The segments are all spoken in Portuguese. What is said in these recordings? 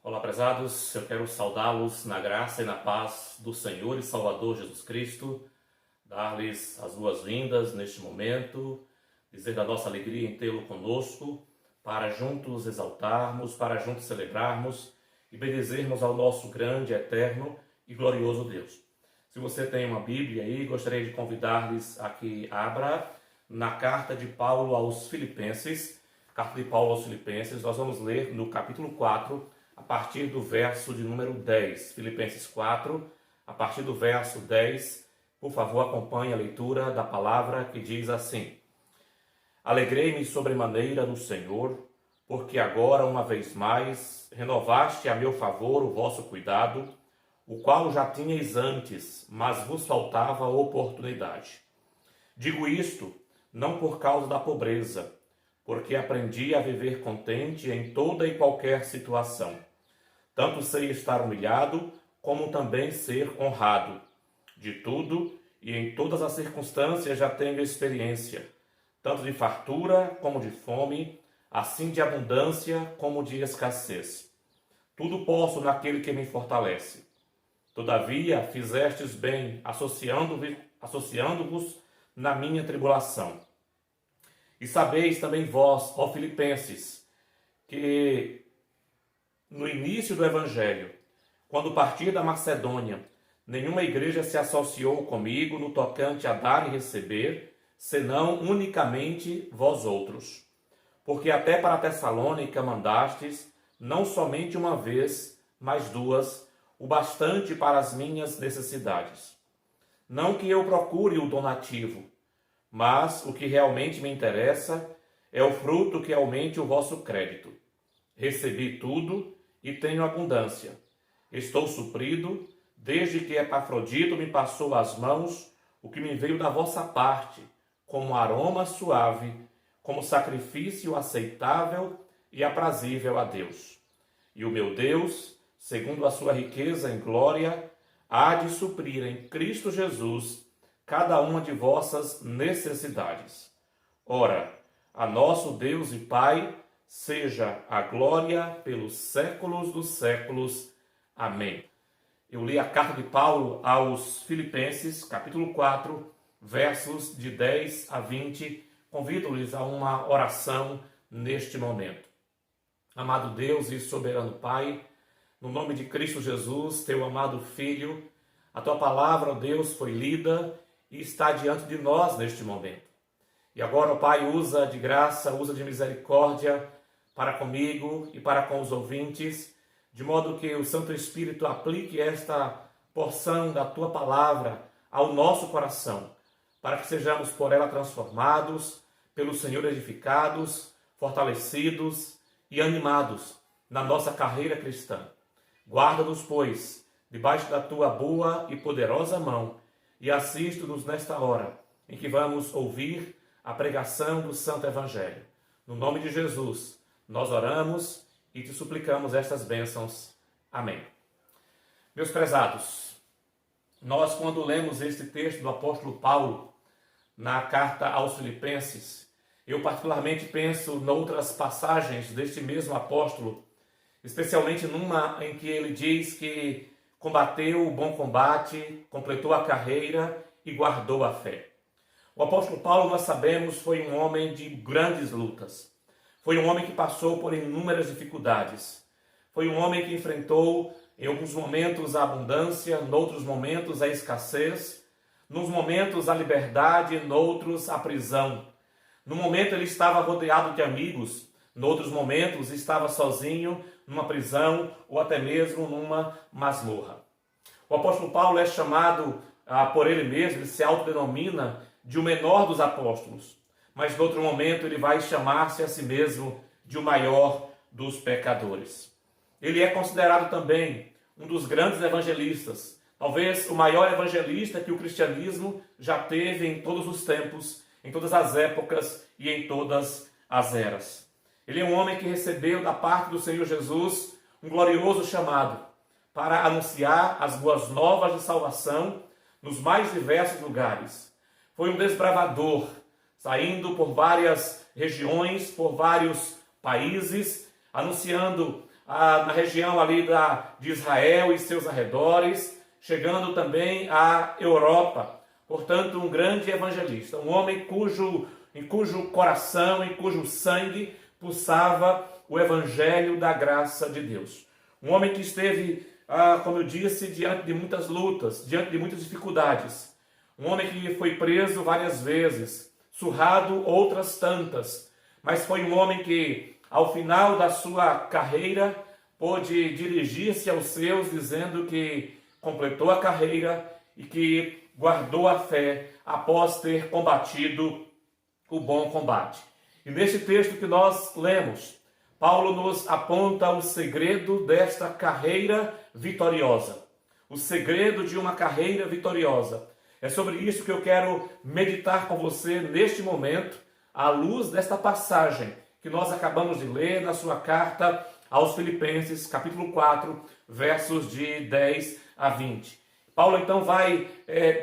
Olá, prezados, eu quero saudá-los na graça e na paz do Senhor e Salvador Jesus Cristo, dar-lhes as boas-vindas neste momento, dizer da nossa alegria em tê-lo conosco, para juntos exaltarmos, para juntos celebrarmos e bendizermos ao nosso grande, eterno e glorioso Deus. Se você tem uma Bíblia aí, gostaria de convidar-lhes a que abra na carta de Paulo aos Filipenses. Carta de Paulo aos Filipenses, nós vamos ler no capítulo 4, a partir do verso de número 10. Filipenses 4, a partir do verso 10. Por favor, acompanhe a leitura da palavra que diz assim: Alegrei-me sobremaneira no Senhor, porque agora, uma vez mais, renovaste a meu favor o vosso cuidado, o qual já tinhais antes, mas vos faltava oportunidade. Digo isto não por causa da pobreza, porque aprendi a viver contente em toda e qualquer situação. Tanto sei estar humilhado, como também ser honrado. De tudo e em todas as circunstâncias já tenho experiência, tanto de fartura como de fome, assim de abundância como de escassez. Tudo posso naquele que me fortalece. Todavia fizestes bem, associando-vos na minha tribulação. E sabeis também vós, ó Filipenses, que no início do Evangelho, quando parti da Macedônia, nenhuma igreja se associou comigo no tocante a dar e receber, senão unicamente vós outros. Porque até para Tessalônica mandastes, não somente uma vez, mas duas, o bastante para as minhas necessidades. Não que eu procure o donativo, mas o que realmente me interessa é o fruto que aumente o vosso crédito. Recebi tudo e tenho abundância. Estou suprido, desde que Epafrodito me passou às mãos o que me veio da vossa parte, como aroma suave, como sacrifício aceitável e aprazível a Deus. E o meu Deus, segundo a sua riqueza em glória, há de suprir em Cristo Jesus cada uma de vossas necessidades. Ora, a nosso Deus e Pai seja a glória pelos séculos dos séculos. Amém. Eu li a carta de Paulo aos Filipenses, capítulo 4, versos de 10 a 20. Convido-lhes a uma oração neste momento. Amado Deus e soberano Pai, no nome de Cristo Jesus, teu amado Filho, a tua palavra, ó Deus, foi lida e está diante de nós neste momento. E agora, ó Pai, usa de graça, usa de misericórdia para comigo e para com os ouvintes, de modo que o Santo Espírito aplique esta porção da tua palavra ao nosso coração, para que sejamos por ela transformados, pelo Senhor edificados, fortalecidos e animados na nossa carreira cristã. Guarda-nos, pois, debaixo da tua boa e poderosa mão, e assiste-nos nesta hora em que vamos ouvir a pregação do Santo Evangelho. No nome de Jesus, nós oramos e te suplicamos estas bênçãos. Amém. Meus prezados, nós quando lemos este texto do apóstolo Paulo na carta aos Filipenses, eu particularmente penso em outras passagens deste mesmo apóstolo, especialmente numa em que ele diz que combateu o bom combate, completou a carreira e guardou a fé. O apóstolo Paulo, nós sabemos, foi um homem de grandes lutas. Foi um homem que passou por inúmeras dificuldades. Foi um homem que enfrentou, em alguns momentos, a abundância, em outros momentos, a escassez, nos momentos, a liberdade, em outros, a prisão. No momento, ele estava rodeado de amigos, em outros momentos, estava sozinho, numa prisão ou até mesmo numa masmorra. O apóstolo Paulo é chamado por ele mesmo, ele se autodenomina de o menor dos apóstolos, mas em outro momento ele vai chamar-se a si mesmo de o maior dos pecadores. Ele é considerado também um dos grandes evangelistas, talvez o maior evangelista que o cristianismo já teve em todos os tempos, em todas as épocas e em todas as eras. Ele é um homem que recebeu da parte do Senhor Jesus um glorioso chamado para anunciar as boas novas de salvação nos mais diversos lugares. Foi um desbravador, saindo por várias regiões, por vários países, anunciando na região ali de Israel e seus arredores, chegando também à Europa. Portanto, um grande evangelista, um homem em cujo coração, em cujo sangue pulsava o evangelho da graça de Deus. Um homem que esteve, como eu disse, diante de muitas lutas, diante de muitas dificuldades. Um homem que foi preso várias vezes, surrado outras tantas, mas foi um homem que, ao final da sua carreira, pôde dirigir-se aos seus, dizendo que completou a carreira e que guardou a fé após ter combatido o bom combate. E neste texto que nós lemos, Paulo nos aponta o segredo desta carreira vitoriosa. O segredo de uma carreira vitoriosa. É sobre isso que eu quero meditar com você neste momento, à luz desta passagem que nós acabamos de ler na sua carta aos Filipenses, capítulo 4, versos de 10 a 20. Paulo então vai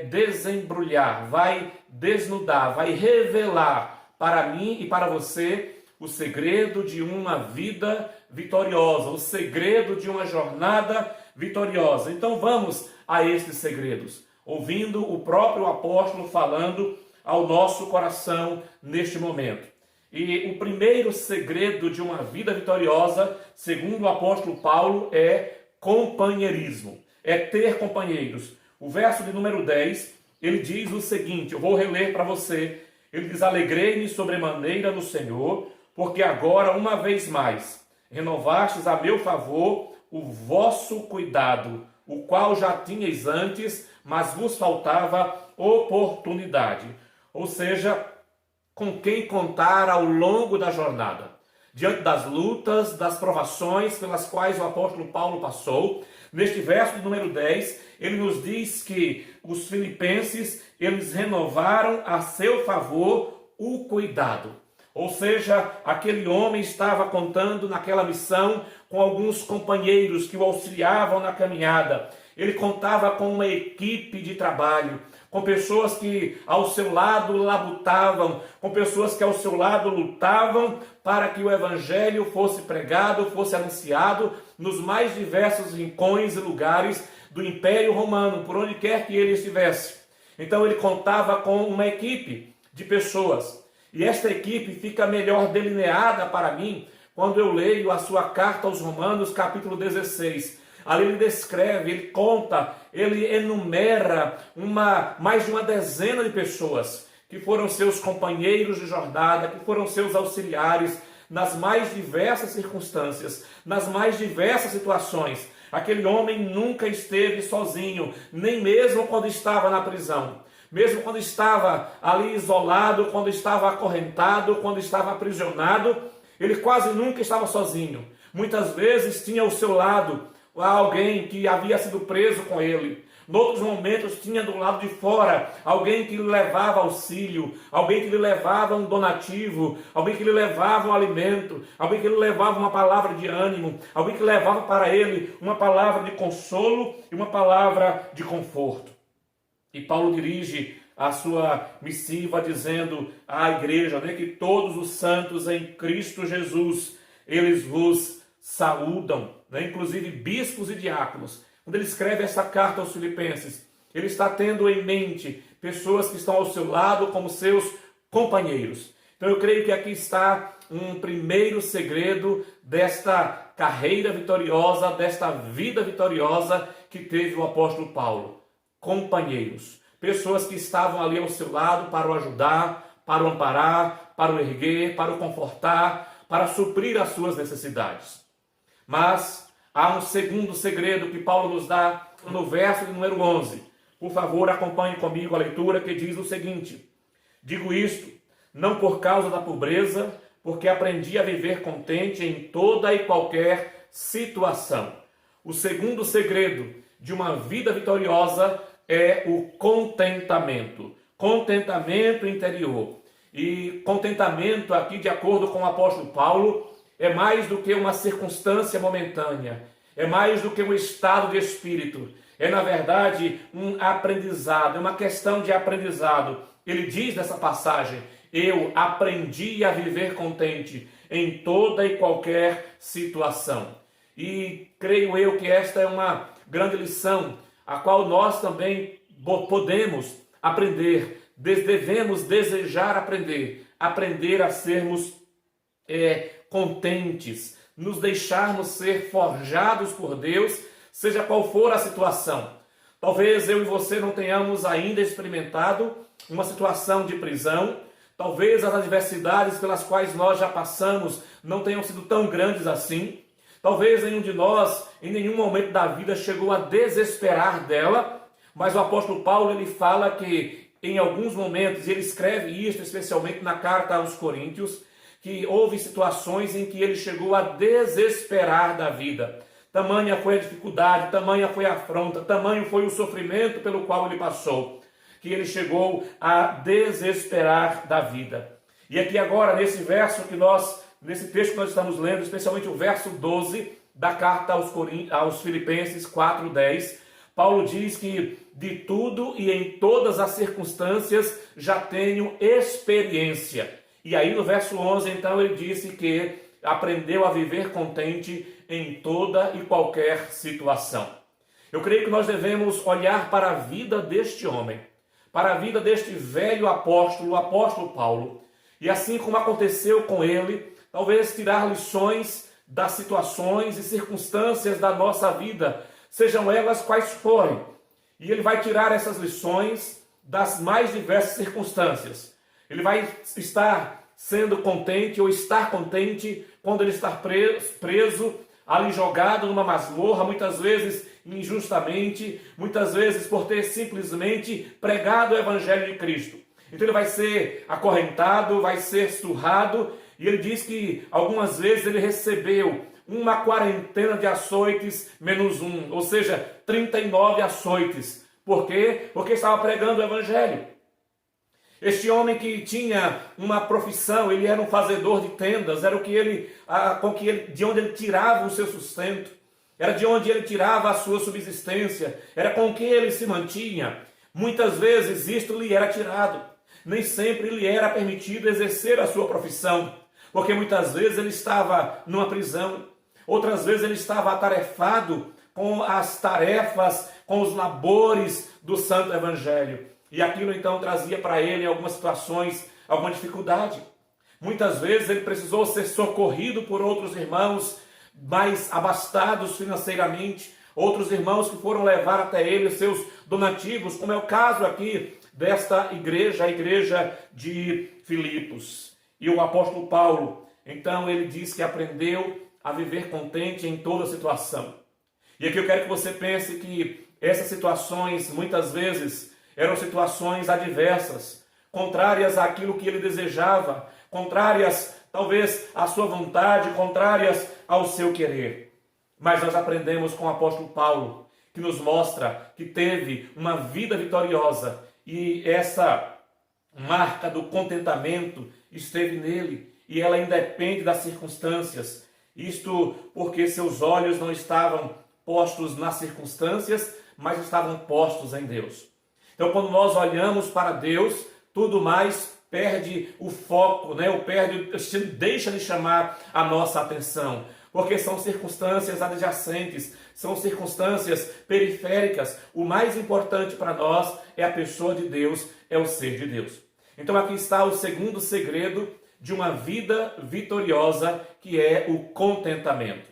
desembrulhar, vai desnudar, vai revelar para mim e para você o segredo de uma vida vitoriosa, o segredo de uma jornada vitoriosa. Então vamos a estes segredos, ouvindo o próprio apóstolo falando ao nosso coração neste momento. E o primeiro segredo de uma vida vitoriosa, segundo o apóstolo Paulo, é companheirismo, é ter companheiros. O verso de número 10, ele diz o seguinte, eu vou reler para você. Ele diz: alegrei-me sobremaneira no Senhor, porque agora, uma vez mais, renovastes a meu favor o vosso cuidado, o qual já tinhais antes, mas vos faltava oportunidade. Ou seja, com quem contar ao longo da jornada. Diante das lutas, das provações pelas quais o apóstolo Paulo passou, neste verso de número 10, ele nos diz que os filipenses, eles renovaram a seu favor o cuidado. Ou seja, aquele homem estava contando naquela missão com alguns companheiros que o auxiliavam na caminhada. Ele contava com uma equipe de trabalho, com pessoas que ao seu lado labutavam, com pessoas que ao seu lado lutavam para que o evangelho fosse pregado, fosse anunciado nos mais diversos rincões e lugares do Império Romano, por onde quer que ele estivesse. Então ele contava com uma equipe de pessoas. E esta equipe fica melhor delineada para mim quando eu leio a sua carta aos Romanos, capítulo 16. Ali ele descreve, ele conta, ele enumera mais de uma dezena de pessoas que foram seus companheiros de jornada, que foram seus auxiliares nas mais diversas circunstâncias, nas mais diversas situações. Aquele homem nunca esteve sozinho, nem mesmo quando estava na prisão. Mesmo quando estava ali isolado, quando estava acorrentado, quando estava aprisionado, ele quase nunca estava sozinho. Muitas vezes tinha ao seu lado alguém que havia sido preso com ele. Noutros momentos tinha do lado de fora alguém que lhe levava auxílio, alguém que lhe levava um donativo, alguém que lhe levava um alimento, alguém que lhe levava uma palavra de ânimo, alguém que levava para ele uma palavra de consolo e uma palavra de conforto. E Paulo dirige a sua missiva dizendo à igreja, que todos os santos em Cristo Jesus, eles vos saúdam, inclusive bispos e diáconos. Quando ele escreve essa carta aos Filipenses, ele está tendo em mente pessoas que estão ao seu lado como seus companheiros. Então eu creio que aqui está um primeiro segredo desta carreira vitoriosa, desta vida vitoriosa que teve o apóstolo Paulo. Companheiros, pessoas que estavam ali ao seu lado para o ajudar, para o amparar, para o erguer, para o confortar, para suprir as suas necessidades. Mas há um segundo segredo que Paulo nos dá no verso de número 11. Por favor, acompanhe comigo a leitura, que diz o seguinte: digo isto, não por causa da pobreza, porque aprendi a viver contente em toda e qualquer situação. O segundo segredo de uma vida vitoriosa é o contentamento. Contentamento interior. E contentamento aqui, de acordo com o apóstolo Paulo, é mais do que uma circunstância momentânea. É mais do que um estado de espírito. É, na verdade, um aprendizado. É uma questão de aprendizado. Ele diz nessa passagem: eu aprendi a viver contente em toda e qualquer situação. E creio eu que esta é uma grande lição, a qual nós também podemos aprender, devemos desejar aprender a sermos contentes, nos deixarmos ser forjados por Deus, seja qual for a situação. Talvez eu e você não tenhamos ainda experimentado uma situação de prisão, talvez as adversidades pelas quais nós já passamos não tenham sido tão grandes assim, talvez nenhum de nós, em nenhum momento da vida, chegou a desesperar dela, mas o apóstolo Paulo, ele fala que em alguns momentos, ele escreve isso especialmente na carta aos Coríntios, que houve situações em que ele chegou a desesperar da vida. Tamanha foi a dificuldade, tamanha foi a afronta, tamanho foi o sofrimento pelo qual ele passou, que ele chegou a desesperar da vida. E aqui agora, nesse texto que nós estamos lendo, especialmente o verso 12 da carta aos Filipenses 4:10, Paulo diz que de tudo e em todas as circunstâncias já tenho experiência. E aí no verso 11, então, ele disse que aprendeu a viver contente em toda e qualquer situação. Eu creio que nós devemos olhar para a vida deste homem, para a vida deste velho apóstolo, o apóstolo Paulo, e assim como aconteceu com ele, talvez tirar lições das situações e circunstâncias da nossa vida, sejam elas quais forem. E ele vai tirar essas lições das mais diversas circunstâncias. Ele vai estar sendo contente ou estar contente quando ele está preso, ali jogado numa masmorra, muitas vezes injustamente, muitas vezes por ter simplesmente pregado o Evangelho de Cristo. Então ele vai ser acorrentado, vai ser surrado, e ele diz que algumas vezes ele recebeu uma quarentena de açoites menos um, ou seja, 39 açoites. Por quê? Porque estava pregando o Evangelho. Este homem que tinha uma profissão, ele era um fazedor de tendas, era de onde ele tirava o seu sustento, era de onde ele tirava a sua subsistência, era com que ele se mantinha. Muitas vezes isto lhe era tirado, nem sempre lhe era permitido exercer a sua profissão, porque muitas vezes ele estava numa prisão, outras vezes ele estava atarefado com as tarefas, com os labores do Santo Evangelho. E aquilo então trazia para ele em algumas situações alguma dificuldade. Muitas vezes ele precisou ser socorrido por outros irmãos mais abastados financeiramente, outros irmãos que foram levar até ele os seus donativos, como é o caso aqui desta igreja, a igreja de Filipos. E o apóstolo Paulo, então ele diz que aprendeu a viver contente em toda situação. E aqui eu quero que você pense que essas situações muitas vezes eram situações adversas, contrárias àquilo que ele desejava, contrárias talvez à sua vontade, contrárias ao seu querer. Mas nós aprendemos com o apóstolo Paulo, que nos mostra que teve uma vida vitoriosa e essa marca do contentamento esteve nele e ela independe das circunstâncias. Isto porque seus olhos não estavam postos nas circunstâncias, mas estavam postos em Deus. Então, quando nós olhamos para Deus, tudo mais perde o foco, deixa de chamar a nossa atenção, porque são circunstâncias adjacentes, são circunstâncias periféricas. O mais importante para nós é a pessoa de Deus, é o ser de Deus. Então, aqui está o segundo segredo de uma vida vitoriosa, que é o contentamento.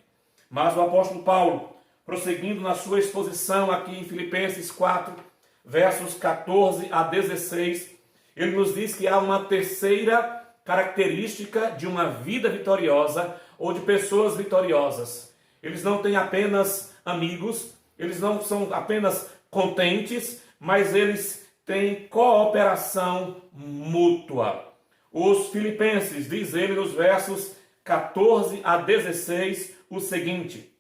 Mas o apóstolo Paulo, prosseguindo na sua exposição aqui em Filipenses 4, versos 14 a 16, ele nos diz que há uma terceira característica de uma vida vitoriosa ou de pessoas vitoriosas. Eles não têm apenas amigos, eles não são apenas contentes, mas eles têm cooperação mútua. Os filipenses, diz ele nos versos 14 a 16, o seguinte: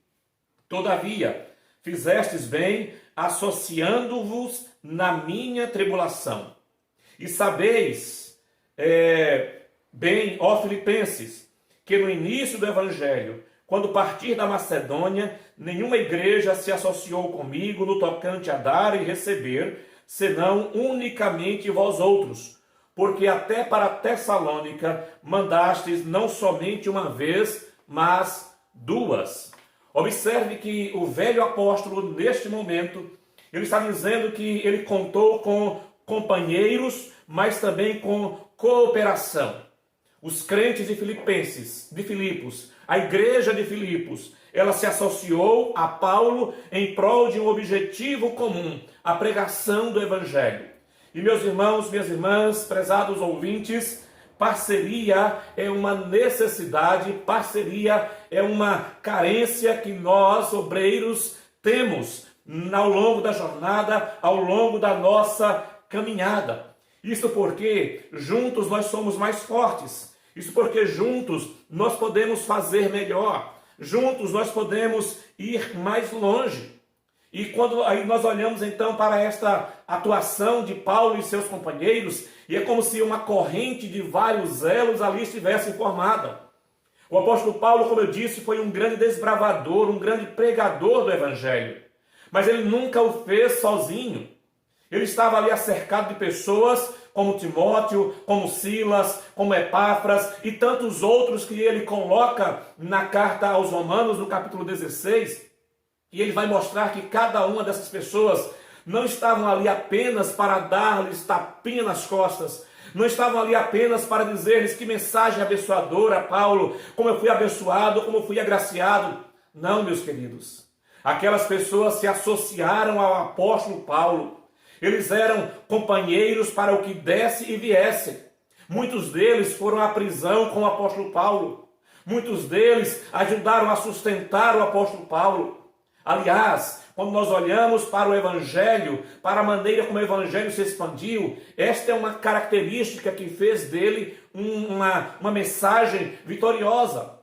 todavia, fizestes bem associando-vos na minha tribulação. E sabeis bem, ó Filipenses, que no início do Evangelho, quando partir da Macedônia, nenhuma igreja se associou comigo no tocante a dar e receber, senão unicamente vós outros, porque até para Tessalônica mandastes não somente uma vez, mas duas. Observe que o velho apóstolo, neste momento, ele está dizendo que ele contou com companheiros, mas também com cooperação. Os crentes de Filipos, a igreja de Filipos, ela se associou a Paulo em prol de um objetivo comum, a pregação do evangelho. E meus irmãos, minhas irmãs, prezados ouvintes, parceria é uma necessidade, parceria é uma carência que nós, obreiros, temos ao longo da jornada, ao longo da nossa caminhada. Isso porque juntos nós somos mais fortes. Isso porque juntos nós podemos fazer melhor. Juntos nós podemos ir mais longe. E quando aí nós olhamos então para esta atuação de Paulo e seus companheiros, e é como se uma corrente de vários elos ali estivesse formada. O apóstolo Paulo, como eu disse, foi um grande desbravador, um grande pregador do evangelho. Mas ele nunca o fez sozinho. Ele estava ali cercado de pessoas como Timóteo, como Silas, como Epáfras e tantos outros que ele coloca na carta aos Romanos, no capítulo 16. E ele vai mostrar que cada uma dessas pessoas não estavam ali apenas para dar-lhes tapinha nas costas, não estavam ali apenas para dizer-lhes que mensagem abençoadora, Paulo, como eu fui abençoado, como eu fui agraciado. Não, meus queridos. Aquelas pessoas se associaram ao apóstolo Paulo. Eles eram companheiros para o que desse e viesse. Muitos deles foram à prisão com o apóstolo Paulo. Muitos deles ajudaram a sustentar o apóstolo Paulo. Aliás, quando nós olhamos para o Evangelho, para a maneira como o Evangelho se expandiu, esta é uma característica que fez dele uma mensagem vitoriosa.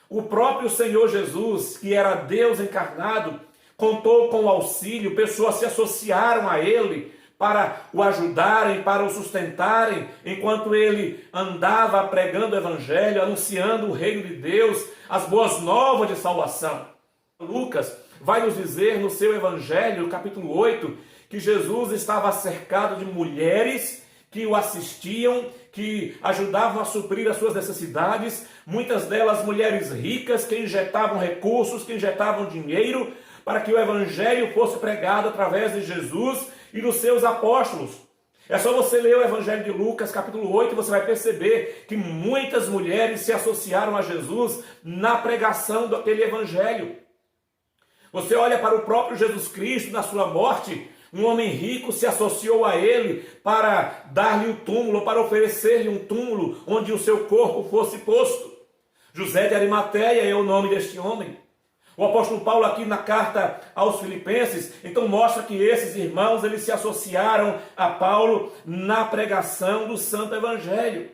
O próprio Senhor Jesus, que era Deus encarnado, contou com o auxílio, pessoas se associaram a ele para o ajudarem, para o sustentarem, enquanto ele andava pregando o Evangelho, anunciando o reino de Deus, as boas novas de salvação. Lucas vai nos dizer no seu Evangelho, capítulo 8, que Jesus estava cercado de mulheres que o assistiam, que ajudavam a suprir as suas necessidades, muitas delas mulheres ricas que injetavam recursos, que injetavam dinheiro, para que o Evangelho fosse pregado através de Jesus e dos seus apóstolos. É só você ler o Evangelho de Lucas, capítulo 8, e você vai perceber que muitas mulheres se associaram a Jesus na pregação daquele Evangelho. Você olha para o próprio Jesus Cristo na sua morte, um homem rico se associou a ele para dar-lhe um túmulo, para oferecer-lhe um túmulo onde o seu corpo fosse posto. José de Arimateia é o nome deste homem. O apóstolo Paulo aqui na carta aos Filipenses, então mostra que esses irmãos, eles se associaram a Paulo na pregação do Santo Evangelho.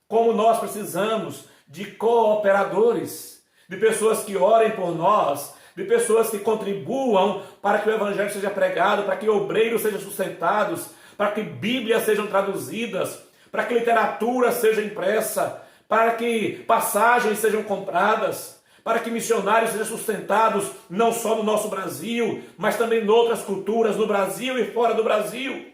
Como nós precisamos de cooperadores, de pessoas que orem por nós, de pessoas que contribuam para que o Evangelho seja pregado, para que obreiros sejam sustentados, para que Bíblias sejam traduzidas, para que literatura seja impressa, para que passagens sejam compradas, para que missionários sejam sustentados não só no nosso Brasil, mas também em outras culturas, no Brasil e fora do Brasil.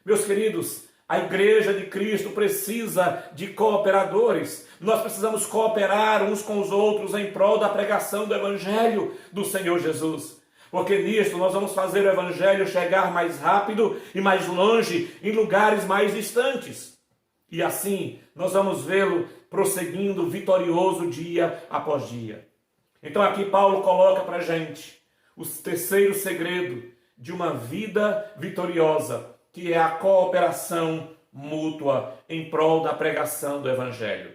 Meus queridos, a igreja de Cristo precisa de cooperadores. Nós precisamos cooperar uns com os outros em prol da pregação do Evangelho do Senhor Jesus. Porque nisso nós vamos fazer o Evangelho chegar mais rápido e mais longe, em lugares mais distantes. E assim nós vamos vê-lo prosseguindo vitorioso dia após dia. Então aqui Paulo coloca para a gente o terceiro segredo de uma vida vitoriosa, que é a cooperação mútua em prol da pregação do Evangelho.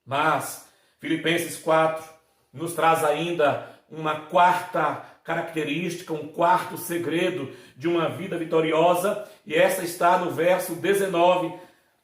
Mas Filipenses 4 nos traz ainda uma quarta característica, um quarto segredo de uma vida vitoriosa, e essa está no verso 19,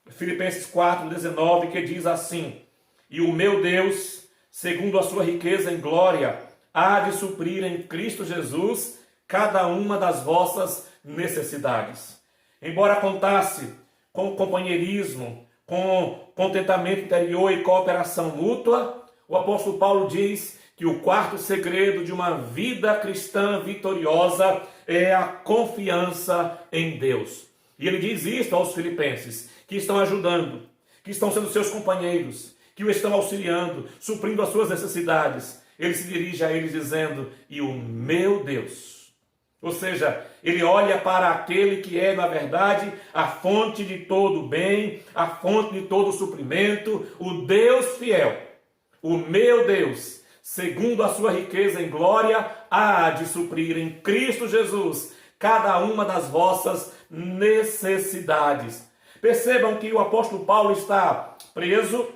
Filipenses 4, 19, que diz assim: e o meu Deus, segundo a sua riqueza em glória, há de suprir em Cristo Jesus cada uma das vossas necessidades. Embora contasse com companheirismo, com contentamento interior e cooperação mútua, o apóstolo Paulo diz que o quarto segredo de uma vida cristã vitoriosa é a confiança em Deus. E ele diz isso aos filipenses, que estão ajudando, que estão sendo seus companheiros, que o estão auxiliando, suprindo as suas necessidades. ele se dirige a eles dizendo: e o meu Deus. Ou seja, ele olha para aquele que é, na verdade, a fonte de todo bem, a fonte de todo suprimento, o Deus fiel. O meu Deus, segundo a sua riqueza em glória, há de suprir em Cristo Jesus cada uma das vossas necessidades. Percebam que o apóstolo Paulo está preso,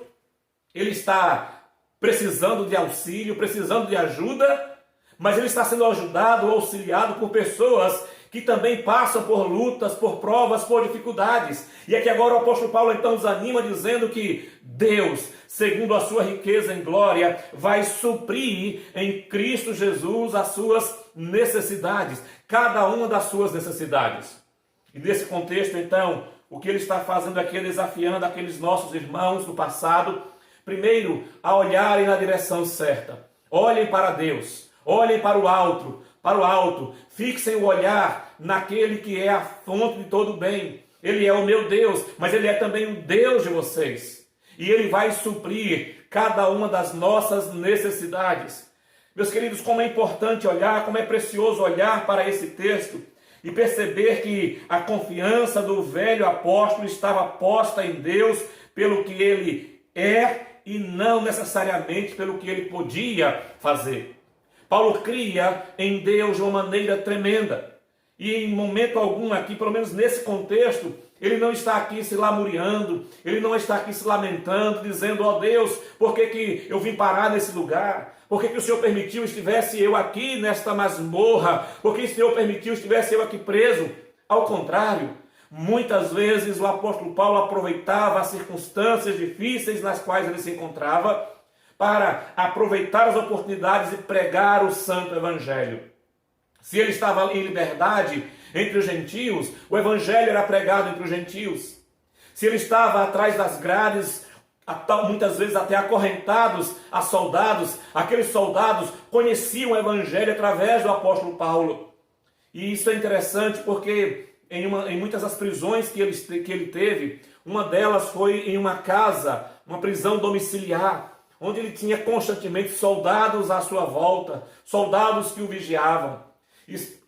ele está precisando de auxílio, precisando de ajuda, mas ele está sendo ajudado, auxiliado por pessoas que também passam por lutas, por provas, por dificuldades. E é que agora o apóstolo Paulo então nos anima dizendo que Deus, segundo a sua riqueza em glória, vai suprir em Cristo Jesus as suas necessidades, cada uma das suas necessidades. E nesse contexto, então, o que ele está fazendo aqui é desafiando aqueles nossos irmãos do passado, primeiro, a olharem na direção certa. Olhem para Deus, olhem para o alto, fixem o olhar naquele que é a fonte de todo bem. Ele é o meu Deus, mas ele é também o Deus de vocês. E ele vai suprir cada uma das nossas necessidades. Meus queridos, como é importante olhar, como é precioso olhar para esse texto e perceber que a confiança do velho apóstolo estava posta em Deus pelo que ele é e não necessariamente pelo que ele podia fazer. Paulo cria em Deus de uma maneira tremenda. E em momento algum aqui, pelo menos nesse contexto, ele não está aqui se lamuriando, ele não está aqui se lamentando, dizendo: ó Deus, por que eu vim parar nesse lugar? Por que o Senhor permitiu estivesse eu aqui nesta masmorra? Por que o Senhor permitiu estivesse eu aqui preso? Ao contrário, muitas vezes o apóstolo Paulo aproveitava as circunstâncias difíceis nas quais ele se encontrava para aproveitar as oportunidades e pregar o santo evangelho. Se ele estava em liberdade entre os gentios, o evangelho era pregado entre os gentios. Se ele estava atrás das grades, muitas vezes até acorrentados a soldados, aqueles soldados conheciam o evangelho através do apóstolo Paulo. E isso é interessante porque em muitas das prisões que ele teve, uma delas foi em uma casa, uma prisão domiciliar, onde ele tinha constantemente soldados à sua volta, soldados que o vigiavam.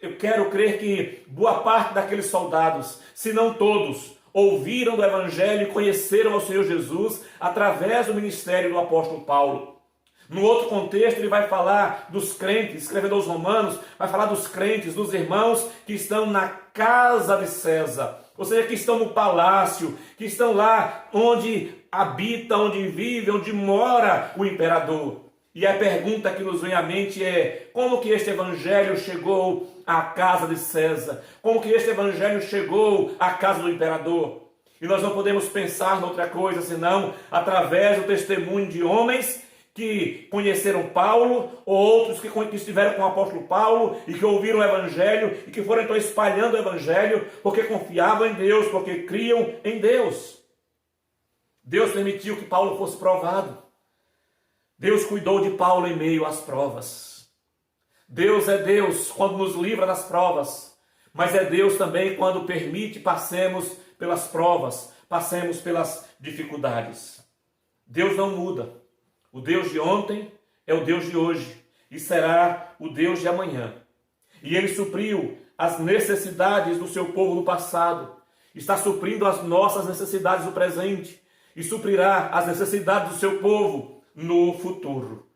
Eu quero crer que boa parte daqueles soldados, se não todos, ouviram do Evangelho e conheceram ao Senhor Jesus através do ministério do apóstolo Paulo. No outro contexto, ele vai falar dos crentes, escrevendo aos Romanos, vai falar dos crentes, dos irmãos que estão na casa de César, ou seja, que estão no palácio, que estão lá onde habita, onde vive, onde mora o imperador. E a pergunta que nos vem à mente é: como que este evangelho chegou à casa de César? Como que este evangelho chegou à casa do imperador? E nós não podemos pensar em outra coisa senão através do testemunho de homens que conheceram Paulo, ou outros que estiveram com o apóstolo Paulo e que ouviram o evangelho e que foram então espalhando o evangelho porque confiavam em Deus, porque criam em Deus. Deus permitiu que Paulo fosse provado. Deus cuidou de Paulo em meio às provas. Deus é Deus quando nos livra das provas, mas é Deus também quando permite passemos pelas provas, passemos pelas dificuldades. Deus não muda. O Deus de ontem é o Deus de hoje e será o Deus de amanhã. E Ele supriu as necessidades do seu povo no passado, está suprindo as nossas necessidades do presente e suprirá as necessidades do seu povo no futuro.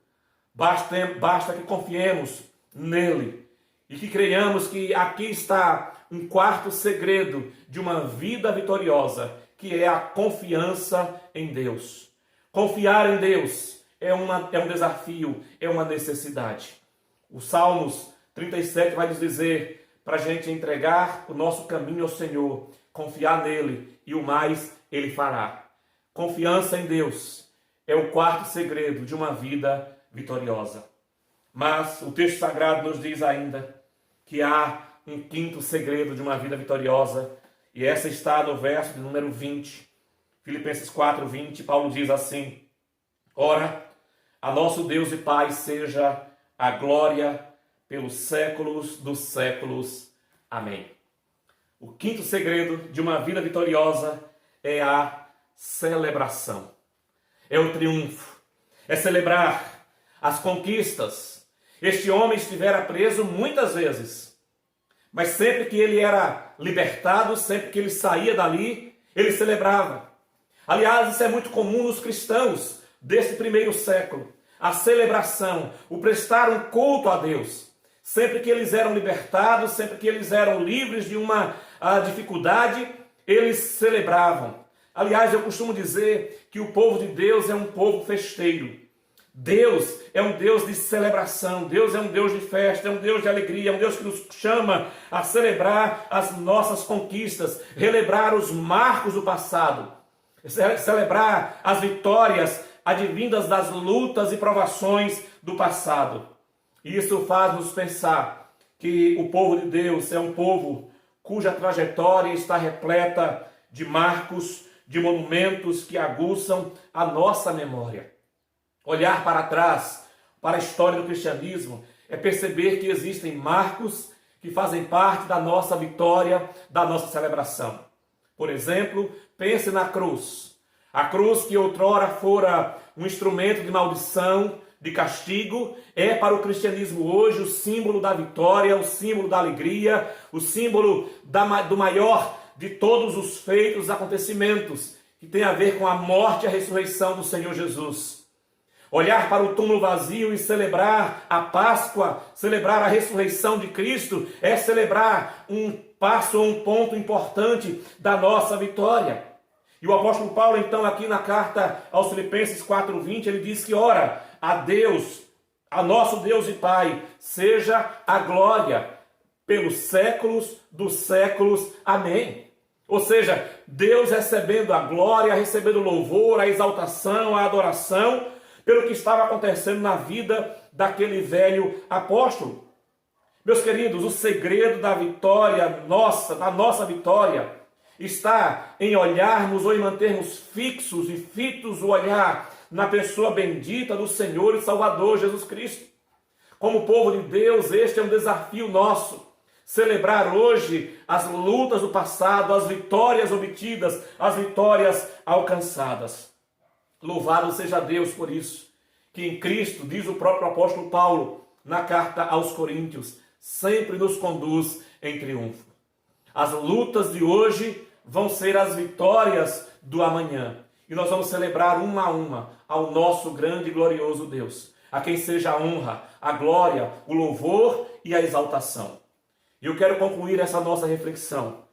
Basta que confiemos nele e que creiamos que aqui está um quarto segredo de uma vida vitoriosa, que é a confiança em Deus. Confiar em Deus é um desafio, é uma necessidade. O Salmos 37 vai nos dizer para a gente entregar o nosso caminho ao Senhor, confiar nele e o mais ele fará. Confiança em Deus é o quarto segredo de uma vida vitoriosa. Mas o texto sagrado nos diz ainda que há um quinto segredo de uma vida vitoriosa, e essa está no verso de número 20. Filipenses 4:20, Paulo diz assim: ora, a nosso Deus e Pai seja a glória pelos séculos dos séculos. Amém. O quinto segredo de uma vida vitoriosa é a celebração. É o triunfo. É celebrar as conquistas. Este homem estivera preso muitas vezes, mas sempre que ele era libertado, sempre que ele saía dali, ele celebrava. Aliás, isso é muito comum nos cristãos desse primeiro século. A celebração, o prestar um culto a Deus. Sempre que eles eram libertados, sempre que eles eram livres de uma dificuldade, eles celebravam. Aliás, eu costumo dizer que o povo de Deus é um povo festeiro. Deus é um Deus de celebração, Deus é um Deus de festa, é um Deus de alegria, é um Deus que nos chama a celebrar as nossas conquistas, relembrar os marcos do passado, celebrar as vitórias advindas das lutas e provações do passado. Isso faz-nos pensar que o povo de Deus é um povo cuja trajetória está repleta de marcos, de monumentos que aguçam a nossa memória. Olhar para trás, para a história do cristianismo, é perceber que existem marcos que fazem parte da nossa vitória, da nossa celebração. Por exemplo, pense na cruz. A cruz que outrora fora um instrumento de maldição, de castigo, é para o cristianismo hoje o símbolo da vitória, o símbolo da alegria, o símbolo do maior de todos os feitos, acontecimentos, que tem a ver com a morte e a ressurreição do Senhor Jesus. Olhar para o túmulo vazio e celebrar a Páscoa, celebrar a ressurreição de Cristo, é celebrar um passo, um ponto importante da nossa vitória. E o apóstolo Paulo, então, aqui na carta aos Filipenses 4:20, ele diz que, ora, a Deus, a nosso Deus e Pai, seja a glória pelos séculos dos séculos. Amém. Ou seja, Deus recebendo a glória, recebendo o louvor, a exaltação, a adoração, pelo que estava acontecendo na vida daquele velho apóstolo. Meus queridos, o segredo da vitória nossa, da nossa vitória, está em olharmos ou em mantermos fixos e fitos o olhar na pessoa bendita do Senhor e Salvador Jesus Cristo. Como povo de Deus, este é um desafio nosso. Celebrar hoje as lutas do passado, as vitórias obtidas, as vitórias alcançadas. Louvado seja Deus por isso, que em Cristo, diz o próprio apóstolo Paulo, na carta aos Coríntios, sempre nos conduz em triunfo. As lutas de hoje vão ser as vitórias do amanhã. E nós vamos celebrar uma a uma ao nosso grande e glorioso Deus, a quem seja a honra, a glória, o louvor e a exaltação. E eu quero concluir essa nossa reflexão,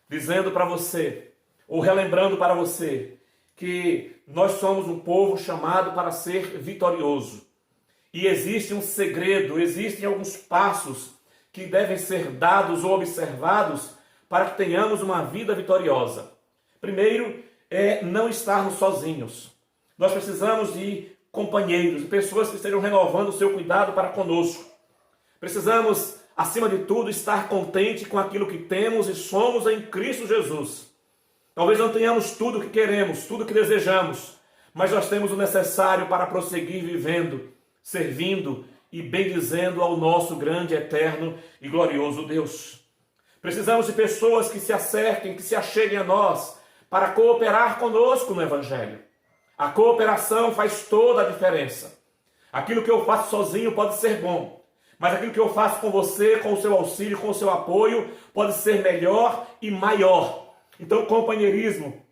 dizendo para você, ou relembrando para você, que nós somos um povo chamado para ser vitorioso. E existe um segredo, existem alguns passos que devem ser dados ou observados para que tenhamos uma vida vitoriosa. Primeiro, é não estarmos sozinhos. Nós precisamos de companheiros, de pessoas que estejam renovando o seu cuidado para conosco. Precisamos, acima de tudo, estar contente com aquilo que temos e somos em Cristo Jesus. Talvez não tenhamos tudo o que queremos, tudo o que desejamos, mas nós temos o necessário para prosseguir vivendo, servindo e bendizendo ao nosso grande, eterno e glorioso Deus. Precisamos de pessoas que se acerquem, que se acheguem a nós, para cooperar conosco no Evangelho. A cooperação faz toda a diferença. Aquilo que eu faço sozinho pode ser bom, mas aquilo que eu faço com você, com o seu auxílio, com o seu apoio, pode ser melhor e maior. Então, companheirismo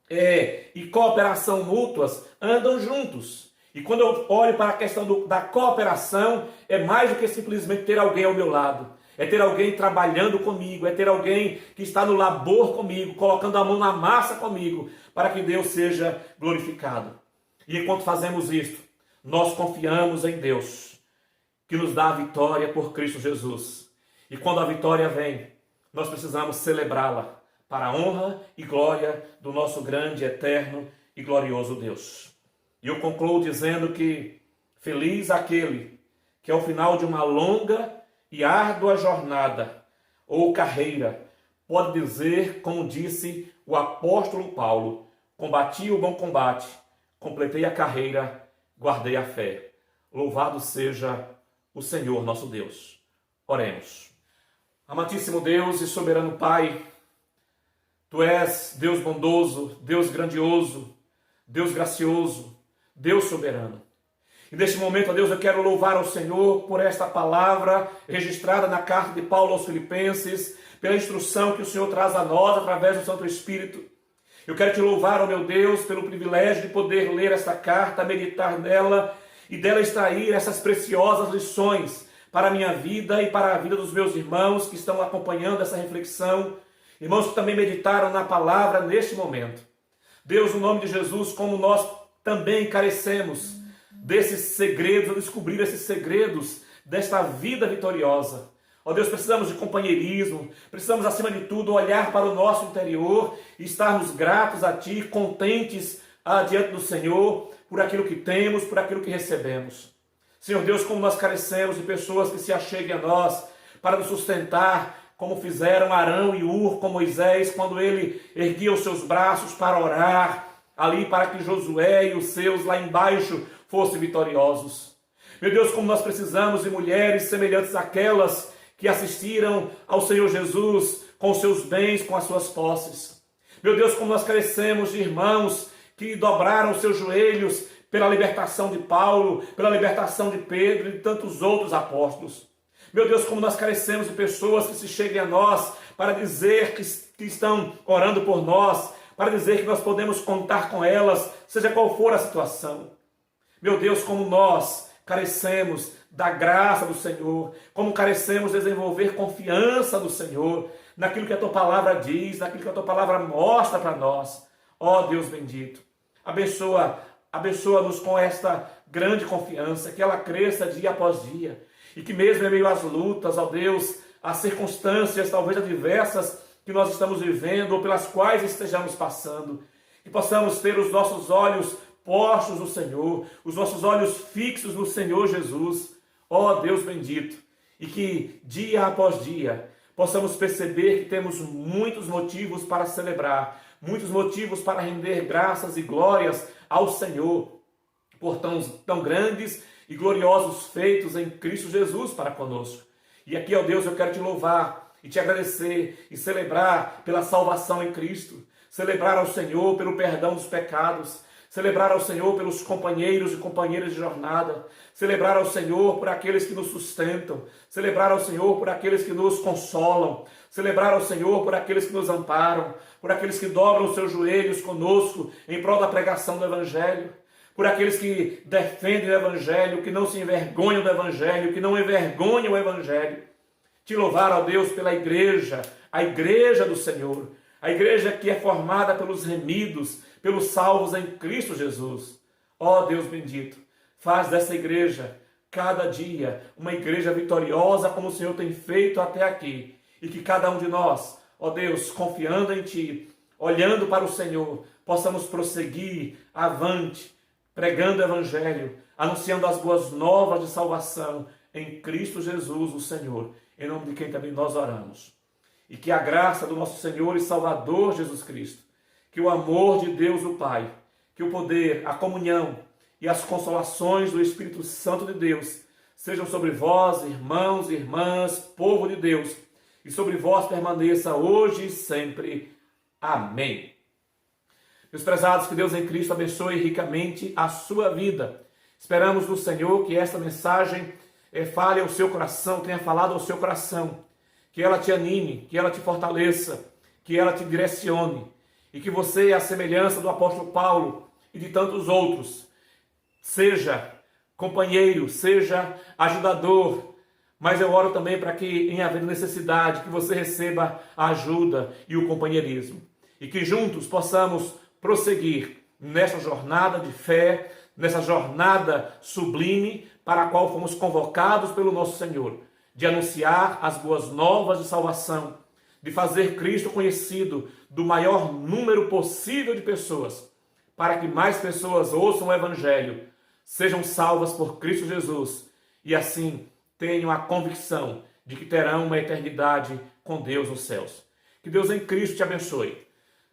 e cooperação mútuas andam juntos. E quando eu olho para a questão da cooperação, é mais do que simplesmente ter alguém ao meu lado. É ter alguém trabalhando comigo, é ter alguém que está no labor comigo, colocando a mão na massa comigo, para que Deus seja glorificado. E enquanto fazemos isto, nós confiamos em Deus, que nos dá a vitória por Cristo Jesus. E quando a vitória vem, nós precisamos celebrá-la, para a honra e glória do nosso grande, eterno e glorioso Deus. E eu concluo dizendo que feliz aquele que ao final de uma longa e árdua jornada ou carreira pode dizer, como disse o apóstolo Paulo, combati o bom combate, completei a carreira, guardei a fé. Louvado seja o Senhor nosso Deus. Oremos. Amantíssimo Deus e soberano Pai, Tu és Deus bondoso, Deus grandioso, Deus gracioso, Deus soberano. E neste momento, ó Deus, eu quero louvar ao Senhor por esta palavra registrada na carta de Paulo aos Filipenses, pela instrução que o Senhor traz a nós através do Santo Espírito. Eu quero te louvar, ó meu Deus, pelo privilégio de poder ler esta carta, meditar nela e dela extrair essas preciosas lições para a minha vida e para a vida dos meus irmãos que estão acompanhando essa reflexão, irmãos que também meditaram na palavra neste momento. Deus, no nome de Jesus, como nós também carecemos desses segredos, a descobrir esses segredos desta vida vitoriosa. Ó Deus, precisamos de companheirismo, precisamos, acima de tudo, olhar para o nosso interior e estarmos gratos a Ti, contentes diante do Senhor por aquilo que temos, por aquilo que recebemos. Senhor Deus, como nós carecemos de pessoas que se acheguem a nós para nos sustentar, como fizeram Arão e Ur com Moisés, quando ele erguia os seus braços para orar, ali para que Josué e os seus lá embaixo fossem vitoriosos. Meu Deus, como nós precisamos de mulheres semelhantes àquelas que assistiram ao Senhor Jesus com os seus bens, com as suas posses. Meu Deus, como nós carecemos de irmãos que dobraram os seus joelhos pela libertação de Paulo, pela libertação de Pedro e de tantos outros apóstolos. Meu Deus, como nós carecemos de pessoas que se cheguem a nós para dizer que estão orando por nós, para dizer que nós podemos contar com elas, seja qual for a situação. Meu Deus, como nós carecemos da graça do Senhor, como carecemos de desenvolver confiança no Senhor, naquilo que a Tua Palavra diz, naquilo que a Tua Palavra mostra para nós. Ó Deus bendito, abençoa-nos com esta grande confiança, que ela cresça dia após dia, e que mesmo em meio às lutas, ó Deus, às circunstâncias talvez adversas que nós estamos vivendo, ou pelas quais estejamos passando, que possamos ter os nossos olhos postos no Senhor, os nossos olhos fixos no Senhor Jesus, ó Deus bendito, e que dia após dia possamos perceber que temos muitos motivos para celebrar, muitos motivos para render graças e glórias ao Senhor, por tão grandes e gloriosos feitos em Cristo Jesus para conosco. E aqui, ó Deus, eu quero te louvar e te agradecer e celebrar pela salvação em Cristo, celebrar ao Senhor pelo perdão dos pecados, celebrar ao Senhor pelos companheiros e companheiras de jornada, celebrar ao Senhor por aqueles que nos sustentam, celebrar ao Senhor por aqueles que nos consolam, celebrar ao Senhor por aqueles que nos amparam, por aqueles que dobram os seus joelhos conosco em prol da pregação do Evangelho, por aqueles que defendem o Evangelho, que não se envergonham do Evangelho, que não envergonham o Evangelho. Te louvar, ó Deus, pela igreja, a igreja do Senhor, a igreja que é formada pelos remidos, pelos salvos em Cristo Jesus. Ó Deus bendito, faz dessa igreja, cada dia, uma igreja vitoriosa como o Senhor tem feito até aqui. E que cada um de nós, ó Deus, confiando em Ti, olhando para o Senhor, possamos prosseguir avante, pregando o Evangelho, anunciando as boas novas de salvação em Cristo Jesus, o Senhor, em nome de quem também nós oramos. E que a graça do nosso Senhor e Salvador Jesus Cristo, que o amor de Deus o Pai, que o poder, a comunhão e as consolações do Espírito Santo de Deus sejam sobre vós, irmãos e irmãs, povo de Deus, e sobre vós permaneça hoje e sempre. Amém. Meus prezados, que Deus em Cristo abençoe ricamente a sua vida. Esperamos no Senhor que esta mensagem fale ao seu coração, tenha falado ao seu coração, que ela te anime, que ela te fortaleça, que ela te direcione, e que você, à semelhança do apóstolo Paulo e de tantos outros, seja companheiro, seja ajudador, mas eu oro também para que, em havendo necessidade, que você receba a ajuda e o companheirismo, e que juntos possamos prosseguir nessa jornada de fé, nessa jornada sublime para a qual fomos convocados pelo nosso Senhor, de anunciar as boas novas de salvação, de fazer Cristo conhecido do maior número possível de pessoas, para que mais pessoas ouçam o Evangelho, sejam salvas por Cristo Jesus e assim tenham a convicção de que terão uma eternidade com Deus nos céus. Que Deus em Cristo te abençoe.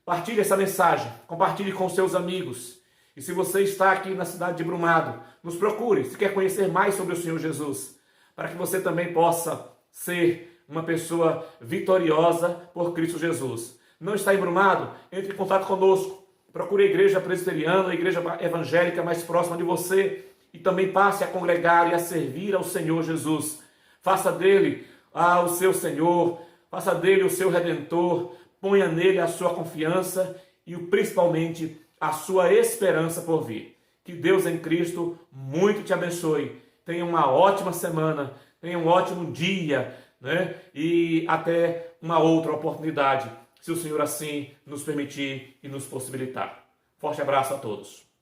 Partilhe essa mensagem, compartilhe com seus amigos. E se você está aqui na cidade de Brumado, nos procure se quer conhecer mais sobre o Senhor Jesus, para que você também possa ser uma pessoa vitoriosa por Cristo Jesus. Não está em Brumado? Entre em contato conosco. Procure a igreja presbiteriana, a igreja evangélica mais próxima de você e também passe a congregar e a servir ao Senhor Jesus. Faça dele o seu Senhor, faça dele o seu Redentor, ponha nele a sua confiança e principalmente a sua esperança por vir. Que Deus em Cristo muito te abençoe. Tenha uma ótima semana, tenha um ótimo dia, né? E até uma outra oportunidade, se o Senhor assim nos permitir e nos possibilitar. Forte abraço a todos.